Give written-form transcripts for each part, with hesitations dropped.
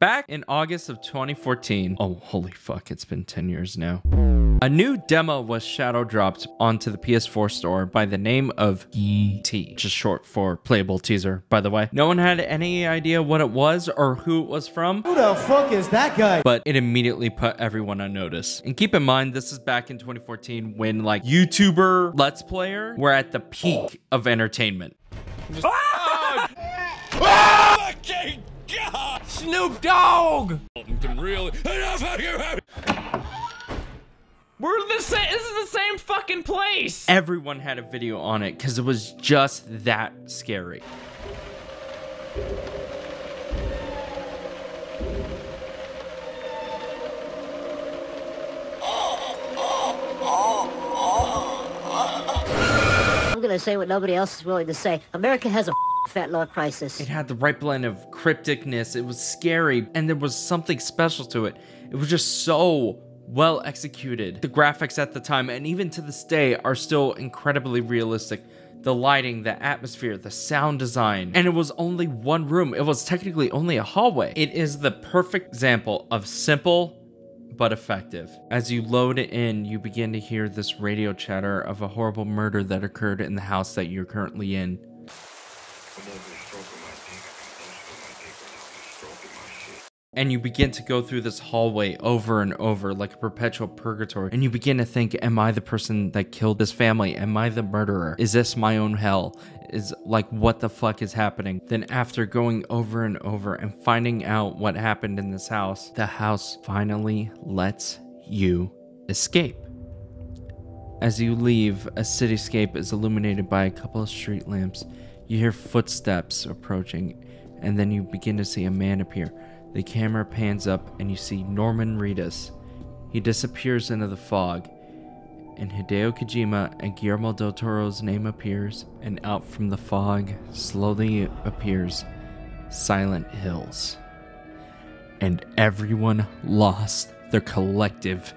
Back in August of 2014, oh holy fuck, it's been 10 years now. A new demo was shadow dropped onto the PS4 store by the name of ET, just short for playable teaser, by the way. No one had any idea what it was or who it was from. Who the fuck is that guy? But it immediately put everyone on notice. And keep in mind, this is back in 2014 when like YouTuber Let's Player were at the peak of entertainment. Fucking God! Snoop Dogg! Really? We're the same. This is the same fucking place. Everyone had a video on it because it was just that scary. I'm gonna say what nobody else is willing to say. America has a fat law crisis. It had the right blend of crypticness, it was scary, and there was something special to it. It was just so well executed. The graphics at the time, and even to this day, are still incredibly realistic. The lighting, the atmosphere, the sound design, and it was only one room. It was technically only a hallway. It is the perfect example of simple but effective. As you load it in, you begin to hear this radio chatter of a horrible murder that occurred in the house that you're currently in. And you begin to go through this hallway over and over like a perpetual purgatory. And you begin to think, am I the person that killed this family? Am I the murderer? Is this my own hell? Is like, what the fuck is happening? Then after going over and over and finding out what happened in this house, the house finally lets you escape. As you leave, a cityscape is illuminated by a couple of street lamps. You hear footsteps approaching, and then you begin to see a man appear. The camera pans up and you see Norman Reedus. He disappears into the fog, and Hideo Kojima and Guillermo del Toro's name appears, and out from the fog slowly appears Silent Hills. And everyone lost their collective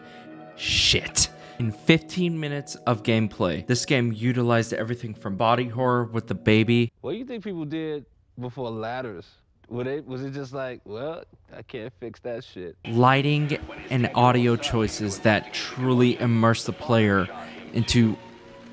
shit. In 15 minutes of gameplay, this game utilized everything from body horror with the baby. What do you think people did before ladders? Was it just like, well, I can't fix that shit? Lighting and audio choices that truly immerse the player into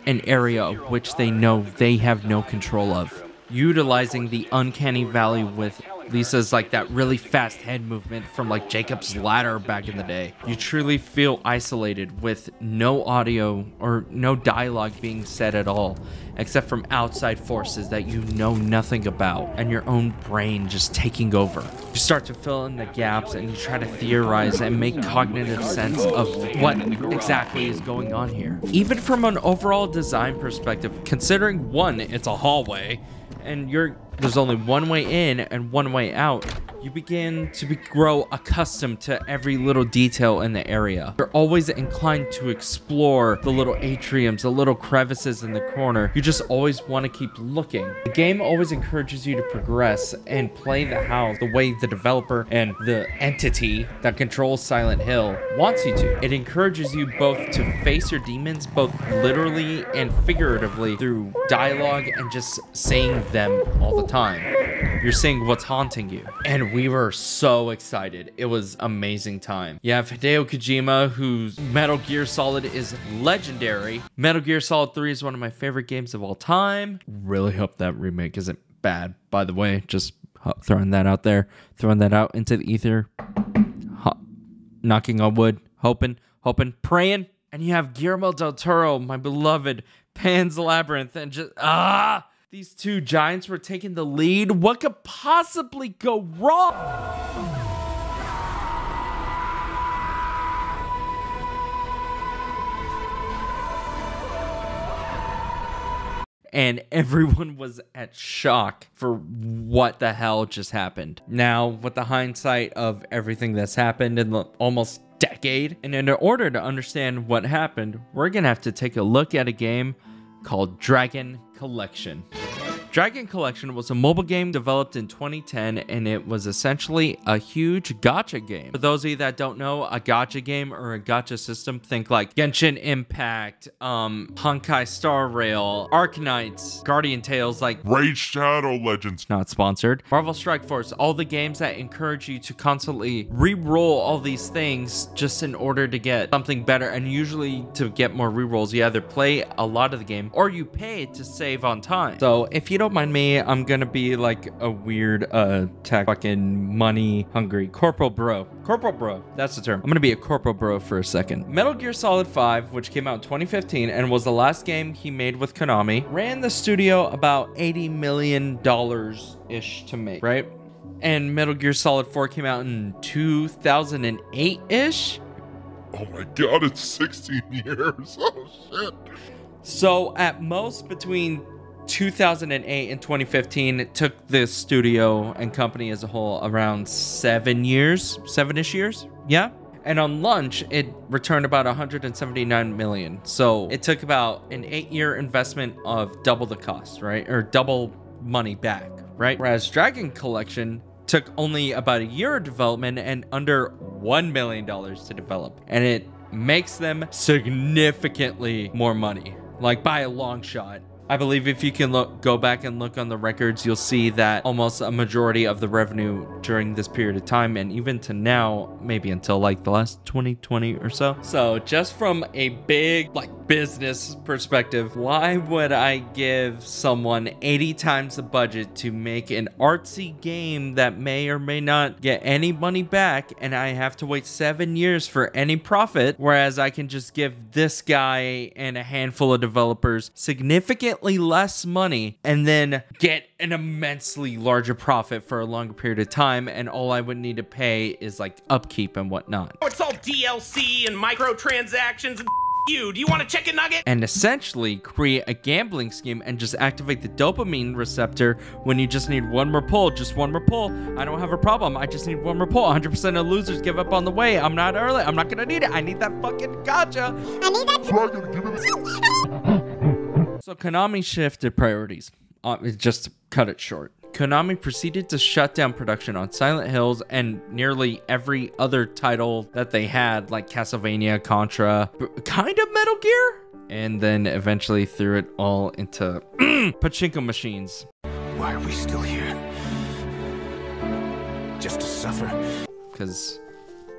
an area of which they know they have no control of. Utilizing the uncanny valley with Lisa's like that really fast head movement from like Jacob's Ladder back in the day. You truly feel isolated with no audio or no dialogue being said at all, except from outside forces that you know nothing about, and your own brain just taking over. You start to fill in the gaps and you try to theorize and make cognitive sense of what exactly is going on here. Even from an overall design perspective, considering one, it's a hallway, and there's only one way in and one way out, you begin to grow accustomed to every little detail in the area. You're always inclined to explore the little atriums, the little crevices in the corner. You just always want to keep looking. The game always encourages you to progress and play the house the way the developer and the entity that controls Silent Hill wants you to. It encourages you both to face your demons, both literally and figuratively, through dialogue and just saying them all the time. You're seeing what's haunting you. And we were so excited. It was amazing time. You have Hideo Kojima, whose Metal Gear Solid is legendary. Metal Gear Solid 3 is one of my favorite games of all time. Really hope that remake isn't bad, by the way. Just throwing that out there. Throwing that out into the ether. Knocking on wood. Hoping, praying. And you have Guillermo del Toro, my beloved Pan's Labyrinth, and just, these two giants were taking the lead. What could possibly go wrong? And everyone was at shock for what the hell just happened. Now, with the hindsight of everything that's happened in the almost decade, and in order to understand what happened, we're gonna have to take a look at a game called Dragon Collection. Dragon Collection was a mobile game developed in 2010, and it was essentially a huge gacha game. For those of you that don't know, a gacha game or a gacha system, think like Genshin Impact, Honkai Star Rail, Arknights, Guardian Tales, like Raid Shadow Legends. Not sponsored. Marvel Strike Force, all the games that encourage you to constantly re-roll all these things just in order to get something better. And usually to get more re-rolls, you either play a lot of the game or you pay to save on time. So if you don't mind me, I'm gonna be like a weird tech fucking money hungry corporal bro. Corporal bro, that's the term. I'm gonna be a corporal bro for a second. Metal Gear Solid 5, which came out in 2015 and was the last game he made with Konami, ran the studio about $80 million ish to make, right? And Metal Gear Solid 4 came out in 2008 ish. Oh my god, it's 16 years. Oh shit. So at most between 2008 and 2015, it took the studio and company as a whole around 7-ish years. Yeah. And on launch, it returned about 179 million. So it took about an 8-year investment of double the cost, right? Or double money back, right? Whereas Dragon Collection took only about a year of development and under $1 million to develop. And it makes them significantly more money, like by a long shot. I believe if you can go back and look on the records, you'll see that almost a majority of the revenue during this period of time, and even to now, maybe until like the last 2020 or so. So just from a big like business perspective, why would I give someone 80 times the budget to make an artsy game that may or may not get any money back, and I have to wait 7 years for any profit, whereas I can just give this guy and a handful of developers significantly less money and then get an immensely larger profit for a longer period of time, and all I would need to pay is like upkeep and whatnot. It's all DLC and microtransactions and you. Do you want a chicken nugget? And essentially create a gambling scheme and just activate the dopamine receptor when you just need one more pull. Just one more pull. I don't have a problem. I just need one more pull. 100% of losers give up on the way. I'm not early. I'm not gonna need it. I need that fucking gacha. I need that. So Konami shifted priorities. Just to cut it short, Konami proceeded to shut down production on Silent Hills and nearly every other title that they had, like Castlevania, Contra, kind of Metal Gear, and then eventually threw it all into pachinko machines. Why are we still here? Just to suffer? Because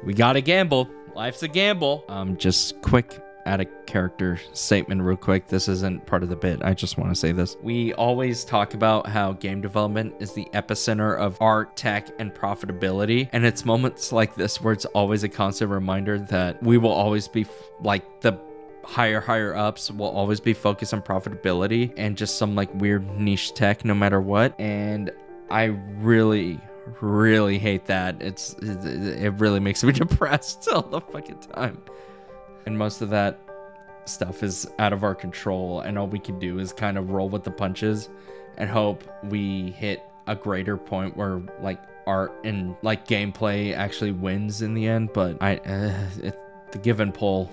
we gotta gamble. Life's a gamble. Just quick add a character statement real quick. This isn't part of the bit. I just want to say this. We always talk about how game development is the epicenter of art, tech, and profitability. And it's moments like this where it's always a constant reminder that we will always be like the higher ups will always be focused on profitability and just some like weird niche tech no matter what. And I really hate that. It really makes me depressed all the fucking time. And most of that stuff is out of our control, and all we can do is kind of roll with the punches and hope we hit a greater point where like art and like gameplay actually wins in the end. But the give and pull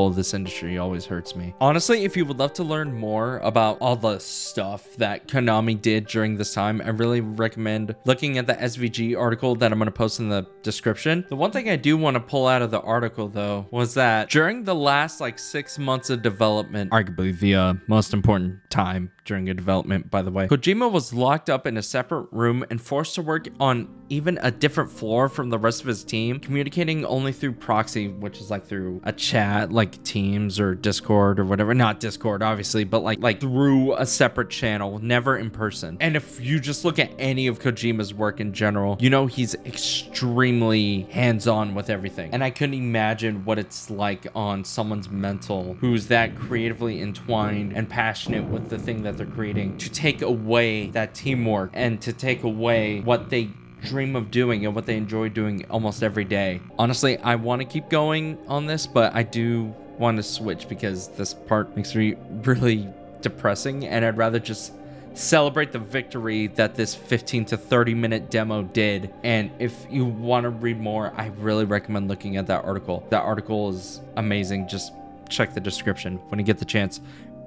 of this industry always hurts me. Honestly, if you would love to learn more about all the stuff that Konami did during this time, I really recommend looking at the SVG article that I'm going to post in the description. The one thing I do want to pull out of the article though was that during the last like 6 months of development, arguably the most important time during a development, by the way, Kojima was locked up in a separate room and forced to work on even a different floor from the rest of his team, communicating only through proxy, which is like through a chat like Teams or Discord or whatever. Not Discord obviously, but like through a separate channel, never in person. And if you just look at any of Kojima's work in general, you know he's extremely hands-on with everything. And I couldn't imagine what it's like on someone's mental who's that creatively entwined and passionate with the thing that they're creating, to take away that teamwork and to take away what they dream of doing and what they enjoy doing almost every day. Honestly, I want to keep going on this, but I do want to switch because this part makes me really depressing, and I'd rather just celebrate the victory that this 15 to 30 minute demo did. And if you want to read more, I really recommend looking at that article. That article is amazing. Just check the description when you get the chance.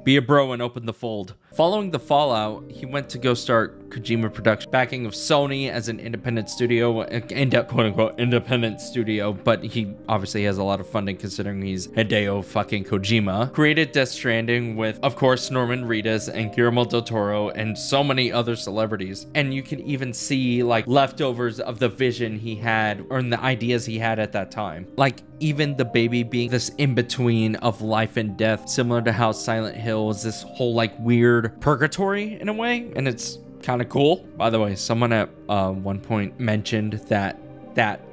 Be a bro and open the fold. Following the fallout, he went to go start Kojima Productions, backing of Sony as an independent studio, quote-unquote independent studio, but he obviously has a lot of funding considering he's Hideo fucking Kojima. Created Death Stranding with, of course, Norman Reedus and Guillermo del Toro and so many other celebrities. And you can even see like leftovers of the vision he had or the ideas he had at that time. Like even the baby being this in-between of life and death, similar to how Silent Hill is this whole like weird purgatory in a way, and it's kind of cool. By the way, someone at one point mentioned that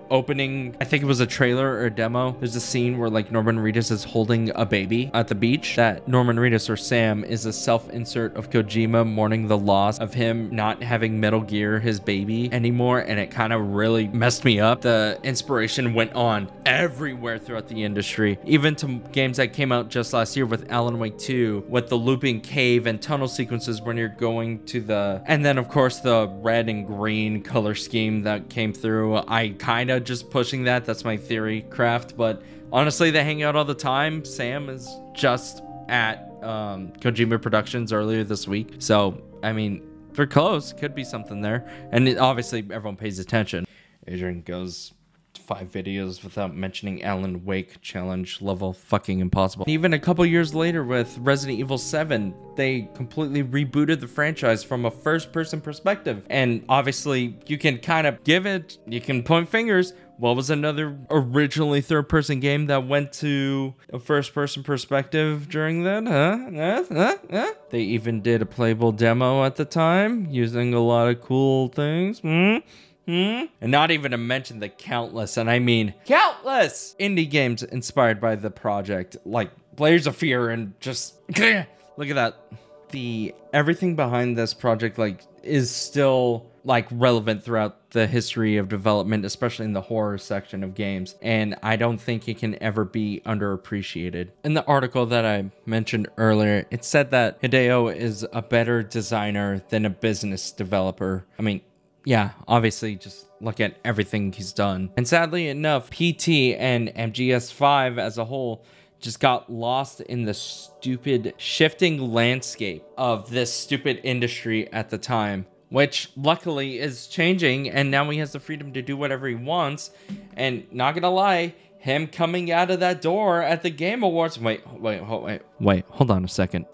opening, I think it was a trailer or a demo, there's a scene where like Norman Reedus is holding a baby at the beach. That Norman Reedus, or Sam, is a self-insert of Kojima mourning the loss of him not having Metal Gear, his baby, anymore, and it kind of really messed me up. The inspiration went on everywhere throughout the industry, even to games that came out just last year with Alan Wake 2, with the looping cave and tunnel sequences when you're going to the, and then of course the red and green color scheme that came through. I kind of just pushing that's my theory craft, but honestly they hang out all the time. Sam is just at Kojima Productions earlier this week, so I mean, they're close. Could be something there, and obviously everyone pays attention. Adrian goes 5 videos without mentioning Alan Wake challenge level fucking impossible. Even a couple years later with Resident Evil 7, they completely rebooted the franchise from a first-person perspective. And obviously you can kind of give it, you can point fingers. What was another originally third-person game that went to a first-person perspective during that? They even did a playable demo at the time using a lot of cool things. And not even to mention the countless, and I mean countless, indie games inspired by the project, like Layers of Fear, and just look at that. Everything behind this project like is still like relevant throughout the history of development, especially in the horror section of games, and I don't think it can ever be underappreciated. In the article that I mentioned earlier, it said that Hideo is a better designer than a business developer. I mean, yeah, obviously, just look at everything he's done. And sadly enough, PT and MGS5 as a whole just got lost in the stupid shifting landscape of this stupid industry at the time, which luckily is changing, and now he has the freedom to do whatever he wants. And not gonna lie, him coming out of that door at the Game Awards, wait, hold on a second.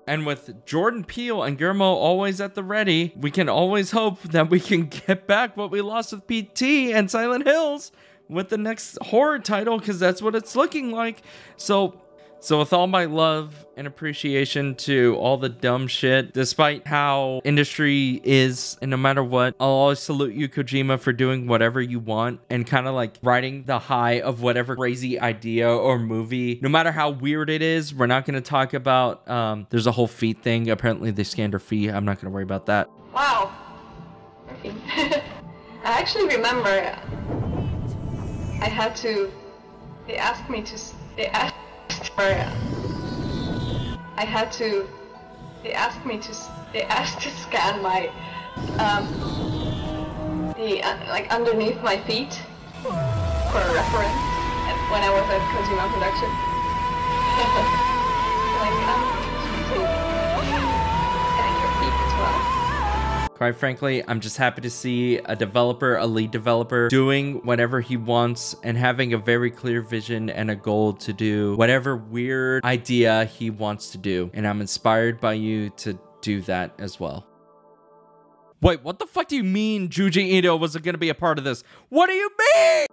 And with Jordan Peele and Guillermo always at the ready, we can always hope that we can get back what we lost with PT and Silent Hills with the next horror title, because that's what it's looking like. So with all my love and appreciation to all the dumb shit, despite how industry is, and no matter what, I'll always salute you, Kojima, for doing whatever you want and kind of like riding the high of whatever crazy idea or movie, no matter how weird it is. We're not going to talk about, there's a whole feet thing. Apparently they scanned her feet. I'm not going to worry about that. Wow. I actually remember they asked to scan my, like underneath my feet for a reference when I was at Kojima Productions. Scanning your feet as well. Quite frankly, I'm just happy to see a developer, a lead developer, doing whatever he wants and having a very clear vision and a goal to do whatever weird idea he wants to do. And I'm inspired by you to do that as well. Wait, what the fuck do you mean Junji Ito wasn't going to be a part of this? What do you mean?